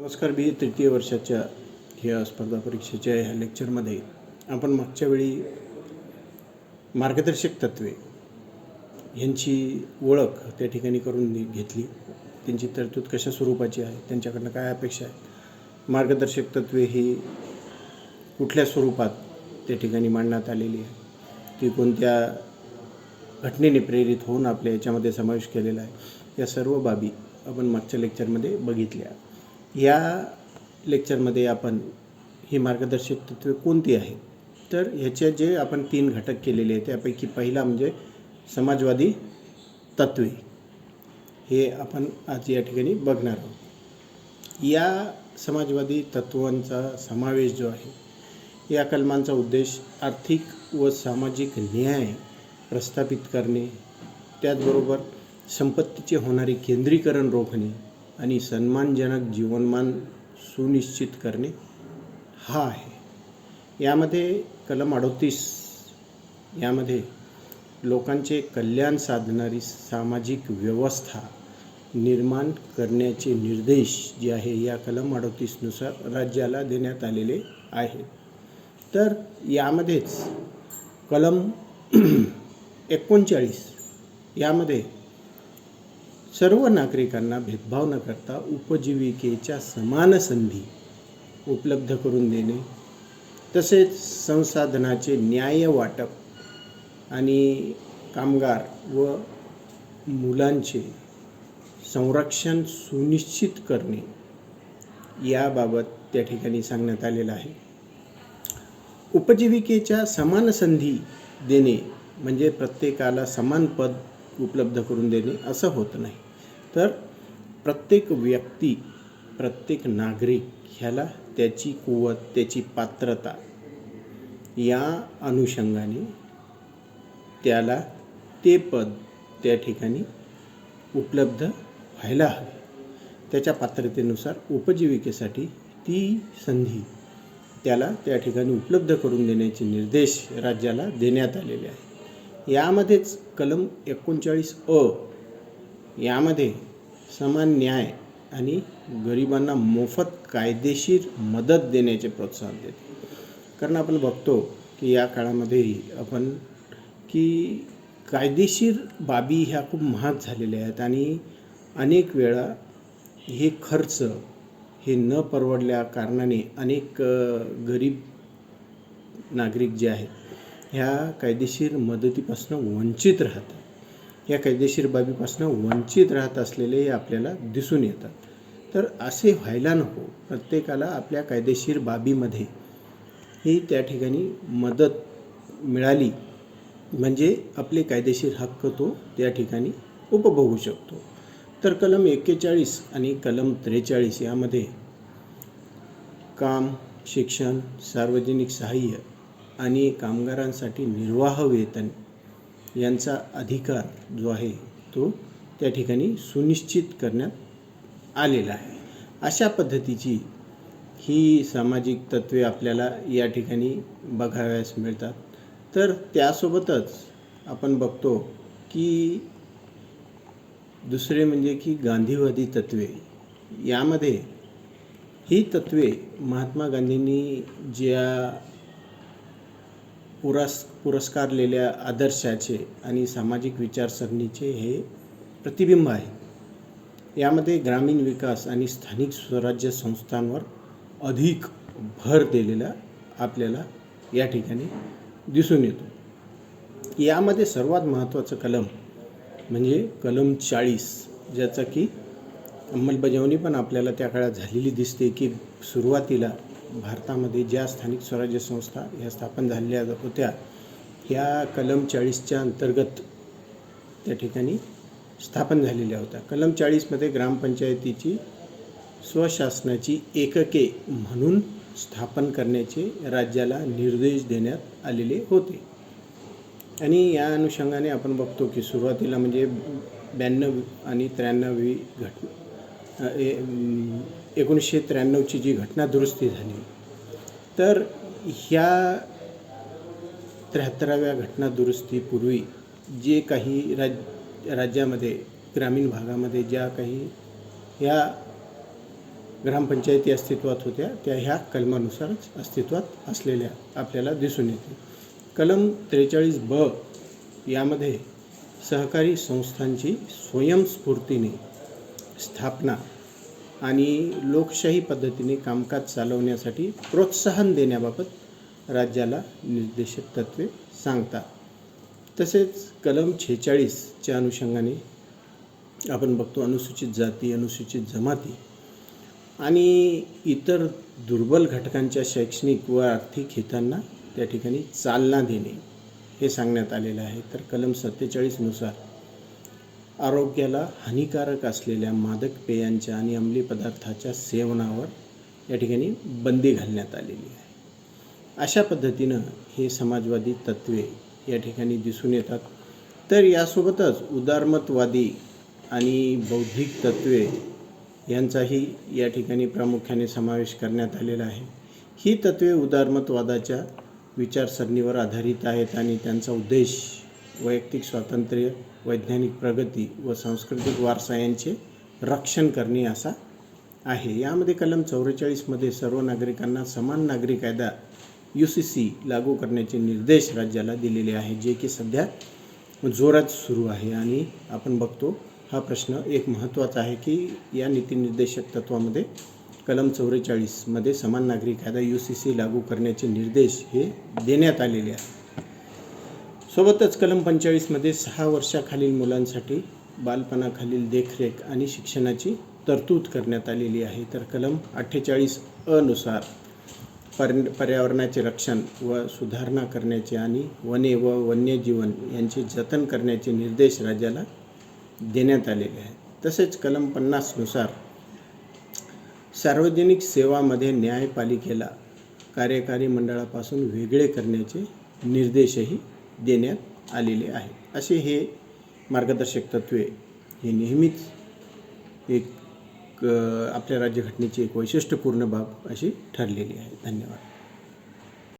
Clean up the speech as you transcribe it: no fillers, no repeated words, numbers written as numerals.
नमस्कार. बी तृतीय वर्षाच्या ह्या स्पर्धा परीक्षेच्या ह्या लेक्चरमध्ये आपण मागच्या वेळी मार्गदर्शक तत्त्वे यांची ओळख त्या ठिकाणी करून घेतली. त्यांची तरतूद कशा स्वरूपाची आहे, त्यांच्याकडनं काय अपेक्षा आहे, मार्गदर्शक तत्त्वे ही कुठल्या स्वरूपात त्या ठिकाणी मांडण्यात आलेली आहे, ती कोणत्या घटनेने प्रेरित होऊन आपल्या याच्यामध्ये समावेश केलेला आहे, या सर्व बाबी आपण मागच्या लेक्चरमध्ये बघितल्या. या लेक्चरमध्ये आपण ही मार्गदर्शक तत्त्वे कोणती आहेत, तर ह्याचे जे आपण 3 घटक केलेले आहेत त्यापैकी पहिला म्हणजे समाजवादी तत्त्वे, हे आपण आज या ठिकाणी बघणार आहोत. या समाजवादी तत्त्वांचा समावेश जो आहे, या कलमांचा उद्देश आर्थिक व सामाजिक न्याय प्रस्थापित करणे, त्याचबरोबर संपत्तीचे होणारे केंद्रीकरण रोखणे आणि सन्मानजनक जीवनमान सुनिश्चित करणे हा आहे. यामध्ये कलम 38 यामध्ये लोकांचे कल्याण साधणारी सामाजिक व्यवस्था निर्माण करण्याचे निर्देश जे आहे या कलम 38 नुसार राज्याला देण्यात आलेले आहेत. तर यामध्येच कलम 39 यामध्ये सर्व नागरिकांना भेदभाव न करता उपजीविकेच्या समान संधी उपलब्ध करून देणे, तसेच संसाधनाचे न्याय्य वाटप आणि कामगार व मुलांचे संरक्षण सुनिश्चित करणे याबाबत त्या ठिकाणी सांगण्यात आलेलं आहे. उपजीविकेच्या समान संधी देणे म्हणजे प्रत्येकाला समान पद उपलब्ध करून देणे असं होत नाही, तर प्रत्येक व्यक्ती, प्रत्येक नागरिक ह्याला त्याची कुवत, त्याची पात्रता या अनुषंगाने त्याला ते पद त्या ठिकाणी उपलब्ध व्हायला हवे. त्याच्या पात्रतेनुसार उपजीविकेसाठी ती संधी त्याला त्या ठिकाणी उपलब्ध करून देण्याचे निर्देश राज्याला देण्यात आलेले आहे. यामध्येच कलम 39 यामध्ये समान न्याय आणि गरिबांना मोफत कायदेशीर मदत देण्याचे प्रोत्साहन देते. कारण आपण बघतो की या काळामध्येही आपण की कायदेशीर बाबी ह्या खूप महाग झालेल्या आहेत आणि अनेक वेळा हे खर्च हे न परवडल्या कारणाने अनेक गरीब नागरिक जे आहेत ह्या कायदेशीर मदतीपासून वंचित राहतात. या कायदेशीर बाबीपासून वंचित राहत असलेले आपल्याला दिसून येतात. तर असे व्हायला नको. प्रत्येकाला आपल्या कायदेशीर बाबीमध्ये ही त्या ठिकाणी मदत मिळाली म्हणजे आपले कायदेशीर हक्क तो त्या ठिकाणी उपभोगू शकतो. तर कलम 41 आणि कलम 43 यामध्ये काम, शिक्षण, सार्वजनिक सहाय्य आणि कामगारांसाठी निर्वाह वेतन यांचा अधिकार जो आहे तो त्या ठिकाणी सुनिश्चित करण्यात आलेला आहे. अशा पद्धतीची ही सामाजिक तत्त्वे आपल्याला या ठिकाणी बघावयास मिळतात. तर त्यासोबतच आपण बघतो की दुसरे म्हणजे की गांधीवादी तत्त्वे. यामध्ये ही तत्त्वे महात्मा गांधींनी ज्या पुरस्कारलेल्या आदर्शाचे आणि सामाजिक विचारसरणीचे हे प्रतिबिंब आहे. यामध्ये ग्रामीण विकास आणि स्थानिक स्वराज्य संस्थांवर अधिक भर दिलेला आपल्याला या ठिकाणी दिसून येतो. यामध्ये सर्वात महत्त्वाचं कलम म्हणजे कलम 40, ज्याचा की अंमलबजावणी पण आपल्याला त्या काळात झालेली दिसते. की सुरुवातीला भारतामध्ये ज्या स्थानिक स्वराज्य संस्था ह्या स्थापन झालेल्या होत्या ह्या कलम 40च्या अंतर्गत त्या ठिकाणी स्थापन झालेल्या होत्या. कलम 40मध्ये ग्रामपंचायतीची स्वशासनाची एकके म्हणून स्थापन करण्याचे राज्याला निर्देश देण्यात आलेले होते. आणि या अनुषंगाने आपण बघतो की सुरुवातीला म्हणजे 92 आणि 93वी 1993ची जी घटना दुरुस्ती झाली, तर ह्या 73व्या घटना दुरुस्तीपूर्वी जे काही राज्यामध्ये ग्रामीण भागामध्ये ज्या काही ह्या ग्रामपंचायती अस्तित्वात होत्या त्या ह्या कलमानुसारच अस्तित्वात असलेल्या आपल्याला दिसून येते. कलम 43(ब) यामध्ये सहकारी संस्थांची स्वयंस्फूर्तीने स्थापना आणि लोकशाही पद्धतीने कामकाज चालवण्यासाठी प्रोत्साहन देण्याबाबत राज्याला निर्देशक तत्त्वे सांगतात. तसेच कलम 46च्या अनुषंगाने आपण बघतो अनुसूचित जाती, अनुसूचित जमाती आणि इतर दुर्बल घटकांच्या शैक्षणिक व आर्थिक हितांना त्या ठिकाणी चालना देणे हे सांगण्यात आलेलं आहे. तर कलम 47 नुसार आरोग्याला हानिकारक असलेल्या मादक पेयांच्या आणि अंमली पदार्थाच्या सेवनावर या ठिकाणी बंदी घालण्यात आलेली आहे. अशा पद्धतीनं हे समाजवादी तत्त्वे या ठिकाणी दिसून येतात. तर यासोबतच उदारमतवादी आणि बौद्धिक तत्त्वे यांचाही या ठिकाणी प्रामुख्याने समावेश करण्यात आलेला आहे. ही तत्त्वे उदारमतवादाच्या विचारसरणीवर आधारित आहेत आणि त्यांचा उद्देश वैयक्तिक स्वातंत्र्य, वैज्ञानिक प्रगती व सांस्कृतिक वारसा यांचे रक्षण करणे असा आहे. यामध्ये कलम 44मध्ये सर्व नागरिकांना समान नागरी कायदा UCC लागू करण्याचे निर्देश राज्याला दिलेले आहेत, जे की सध्या जोरात सुरू आहे. आणि आपण बघतो हा प्रश्न एक महत्त्वाचा आहे की या नीतिनिर्देशक तत्वामध्ये कलम 44मध्ये समान नागरी कायदा UCC लागू करण्याचे निर्देश हे देण्यात आलेले आहेत. सोबतच कलम 45मध्ये 6 वर्षाखालील मुलांसाठी बालपणाखालील देखरेख आणि शिक्षणाची तरतूद करण्यात आलेली आहे. तर कलम 48(अ) नुसार पर्यावरणाचे रक्षण व सुधारणा करण्याचे आणि वने व वन्यजीवन यांचे जतन करण्याचे निर्देश राज्याला देण्यात आलेले आहेत. तसेच कलम 50 नुसार सार्वजनिक सेवामध्ये न्यायपालिकेला कार्यकारी मंडळापासून वेगळे करण्याचे निर्देशही देण्यात आलेले आहेत. असे हे मार्गदर्शक तत्त्वे हे नेहमीच एक आपल्या राज्यघटनेची एक वैशिष्ट्यपूर्ण बाब अशी ठरलेली आहे. धन्यवाद.